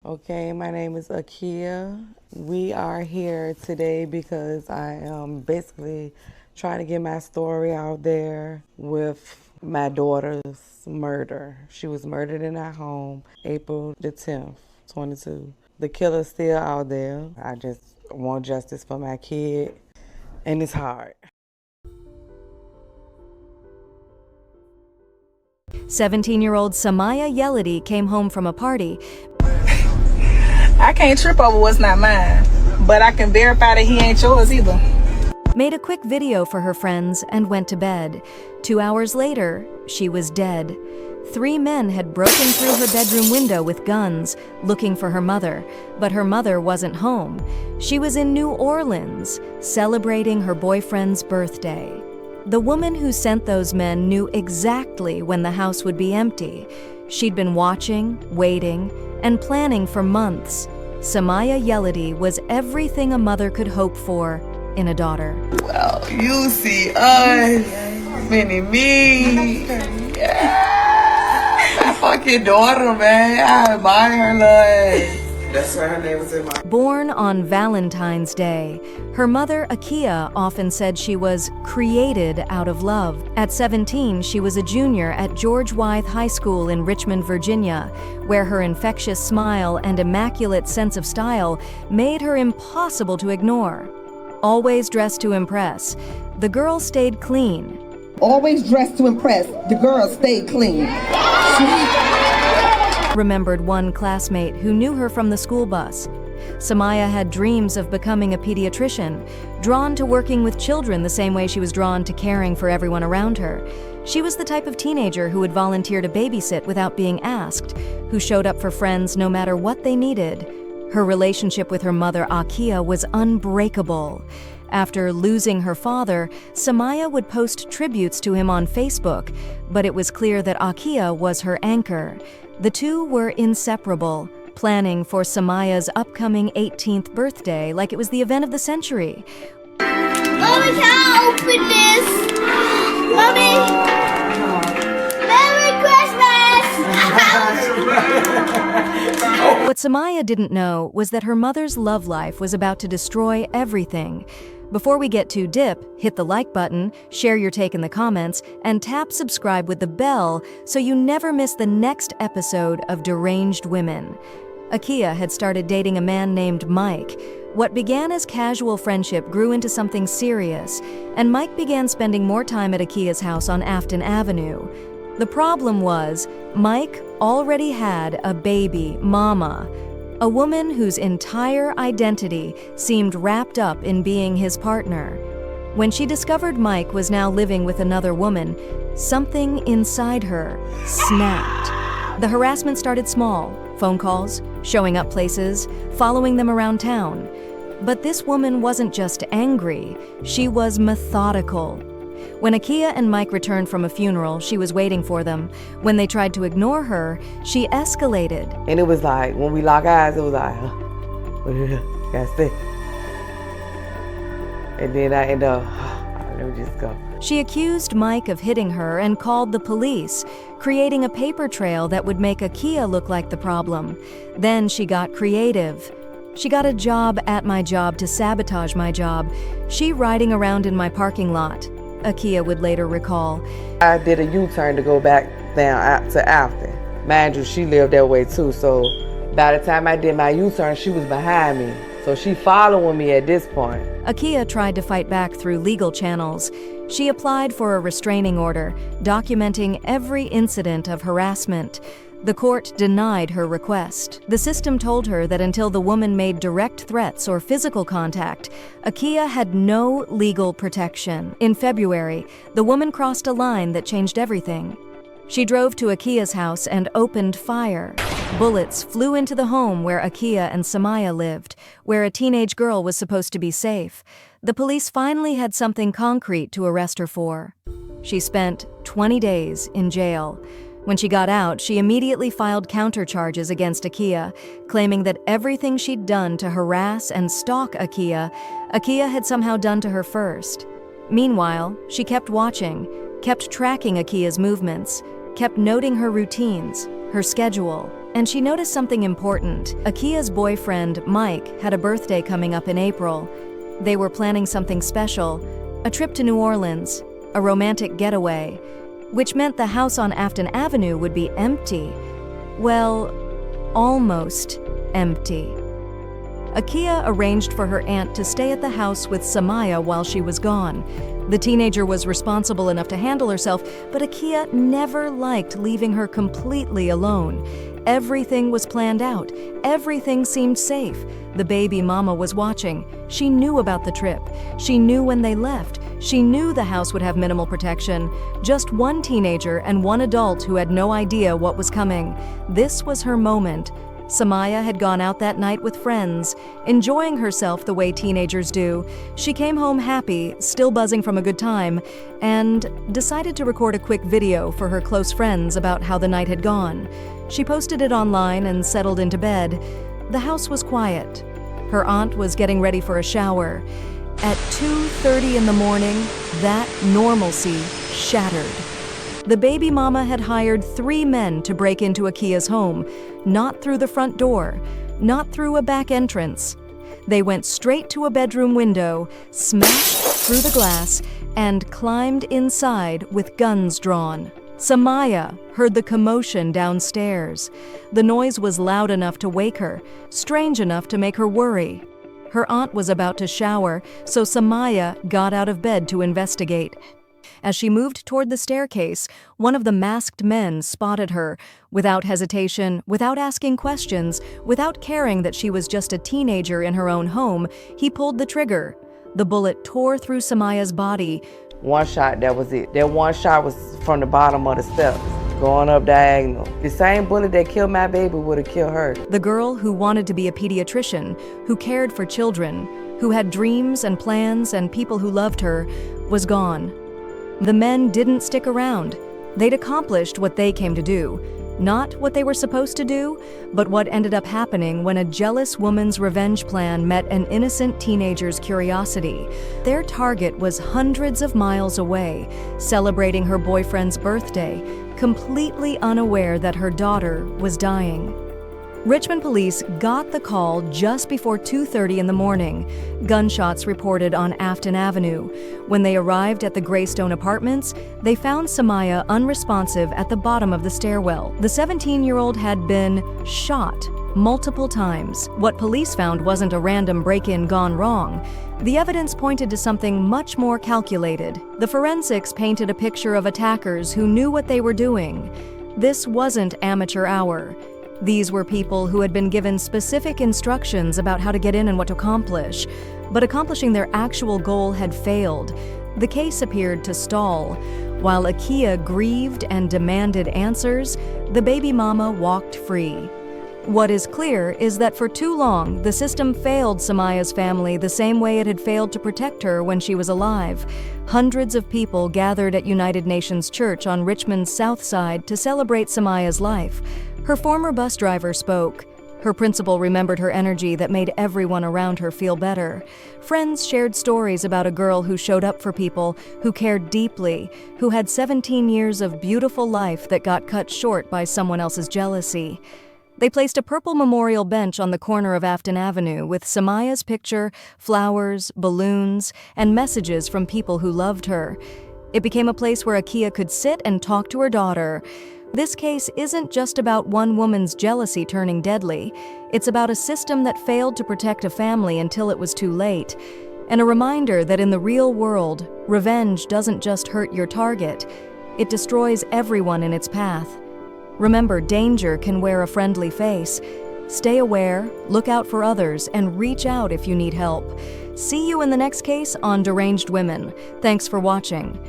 Okay, my name is Akia. We are here today because I am basically trying to get my story out there with my daughter's murder. She was murdered in our home April the 10th, 22. The killer's still out there. I just want justice for my kid, and it's hard. 17-year-old Samaya Yellody came home from a party. I can't trip over what's not mine, but I can verify that he ain't yours either. Made a quick video for her friends and went to bed. 2 hours later, she was dead. 3 men had broken through her bedroom window with guns, looking for her mother, but her mother wasn't home. She was in New Orleans, celebrating her boyfriend's birthday. The woman who sent those men knew exactly when the house would be empty. She'd been watching, waiting, and planning for months. Samaya Yellody was everything a mother could hope for in a daughter. Well, you see us, meaning me. Yeah. My fucking daughter, man. I admire her, Lord. That's why her name was in my... Born on Valentine's Day, her mother, Akia, often said she was created out of love. At 17, she was a junior at George Wythe High School in Richmond, Virginia, where her infectious smile and immaculate sense of style made her impossible to ignore. Always dressed to impress, the girl stayed clean. Always dressed to impress, the girl stayed clean. Remembered one classmate who knew her from the school bus. Samaya had dreams of becoming a pediatrician, drawn to working with children the same way she was drawn to caring for everyone around her. She was the type of teenager who would volunteer to babysit without being asked, who showed up for friends no matter what they needed. Her relationship with her mother, Akia, was unbreakable. After losing her father, Samaya would post tributes to him on Facebook, but it was clear that Akia was her anchor. The two were inseparable, planning for Samaya's upcoming 18th birthday like it was the event of the century. Mommy, can I open this? Mommy! Merry Christmas! What Samaya didn't know was that her mother's love life was about to destroy everything. Before we get too deep, hit the like button, share your take in the comments, and tap subscribe with the bell so you never miss the next episode of Deranged Women. Akia had started dating a man named Mike. What began as casual friendship grew into something serious, and Mike began spending more time at Akia's house on Afton Avenue. The problem was, Mike already had a baby mama, a woman whose entire identity seemed wrapped up in being his partner. When she discovered Mike was now living with another woman, something inside her snapped. The harassment started small: phone calls, showing up places, following them around town. But this woman wasn't just angry, she was methodical. When Akia and Mike returned from a funeral, she was waiting for them. When they tried to ignore her, she escalated. And it was like, when we lock eyes, it was like, gotta stay. And then I end up, let me just go. She accused Mike of hitting her and called the police, creating a paper trail that would make Akia look like the problem. Then she got creative. She got a job at my job to sabotage my job. She riding around in my parking lot, Akia would later recall. I did a U-turn to go back down to Afton. Mind you, she lived that way too, so by the time I did my U-turn, she was behind me. So she following me at this point. Akia tried to fight back through legal channels. She applied for a restraining order, documenting every incident of harassment. The court denied her request. The system told her that until the woman made direct threats or physical contact, Akia had no legal protection. In February, the woman crossed a line that changed everything. She drove to Akia's house and opened fire. Bullets flew into the home where Akia and Samaya lived, where a teenage girl was supposed to be safe. The police finally had something concrete to arrest her for. She spent 20 days in jail. When she got out, she immediately filed countercharges against Akia, claiming that everything she'd done to harass and stalk Akia had somehow done to her first. Meanwhile, she kept watching, kept tracking Akia's movements, kept noting her routines, her schedule. And she noticed something important. Akia's boyfriend, Mike, had a birthday coming up in April. They were planning something special, a trip to New Orleans, a romantic getaway, which meant the house on Afton Avenue would be empty. Well, almost empty. Akia arranged for her aunt to stay at the house with Samaya while she was gone. The teenager was responsible enough to handle herself, but Akia never liked leaving her completely alone. Everything was planned out. Everything seemed safe. The baby mama was watching. She knew about the trip. She knew when they left. She knew the house would have minimal protection. Just one teenager and one adult who had no idea what was coming. This was her moment. Samaya had gone out that night with friends, enjoying herself the way teenagers do. She came home happy, still buzzing from a good time, and decided to record a quick video for her close friends about how the night had gone. She posted it online and settled into bed. The house was quiet. Her aunt was getting ready for a shower. At 2:30 in the morning, that normalcy shattered. The baby mama had hired 3 men to break into Akia's home, not through the front door, not through a back entrance. They went straight to a bedroom window, smashed through the glass, and climbed inside with guns drawn. Samaya heard the commotion downstairs. The noise was loud enough to wake her, strange enough to make her worry. Her aunt was about to shower, so Samaya got out of bed to investigate. As she moved toward the staircase, one of the masked men spotted her. Without hesitation, without asking questions, without caring that she was just a teenager in her own home, he pulled the trigger. The bullet tore through Samaya's body. One shot, that was it. That one shot was from the bottom of the steps, going up diagonal. The same bullet that killed my baby would have killed her. The girl who wanted to be a pediatrician, who cared for children, who had dreams and plans and people who loved her, was gone. The men didn't stick around. They'd accomplished what they came to do. Not what they were supposed to do, but what ended up happening when a jealous woman's revenge plan met an innocent teenager's curiosity. Their target was hundreds of miles away, celebrating her boyfriend's birthday, completely unaware that her daughter was dying. Richmond police got the call just before 2:30 in the morning. Gunshots reported on Afton Avenue. When they arrived at the Greystone Apartments, they found Samaya unresponsive at the bottom of the stairwell. The 17-year-old had been shot multiple times. What police found wasn't a random break-in gone wrong. The evidence pointed to something much more calculated. The forensics painted a picture of attackers who knew what they were doing. This wasn't amateur hour. These were people who had been given specific instructions about how to get in and what to accomplish, but accomplishing their actual goal had failed. The case appeared to stall. While Akia grieved and demanded answers, the baby mama walked free. What is clear is that for too long, the system failed Samaya's family the same way it had failed to protect her when she was alive. Hundreds of people gathered at United Nations Church on Richmond's south side to celebrate Samaya's life. Her former bus driver spoke. Her principal remembered her energy that made everyone around her feel better. Friends shared stories about a girl who showed up for people, who cared deeply, who had 17 years of beautiful life that got cut short by someone else's jealousy. They placed a purple memorial bench on the corner of Afton Avenue with Samaya's picture, flowers, balloons, and messages from people who loved her. It became a place where Akia could sit and talk to her daughter. This case isn't just about one woman's jealousy turning deadly. It's about a system that failed to protect a family until it was too late. And a reminder that in the real world, revenge doesn't just hurt your target. It destroys everyone in its path. Remember, danger can wear a friendly face. Stay aware, look out for others, and reach out if you need help. See you in the next case on Deranged Women. Thanks for watching.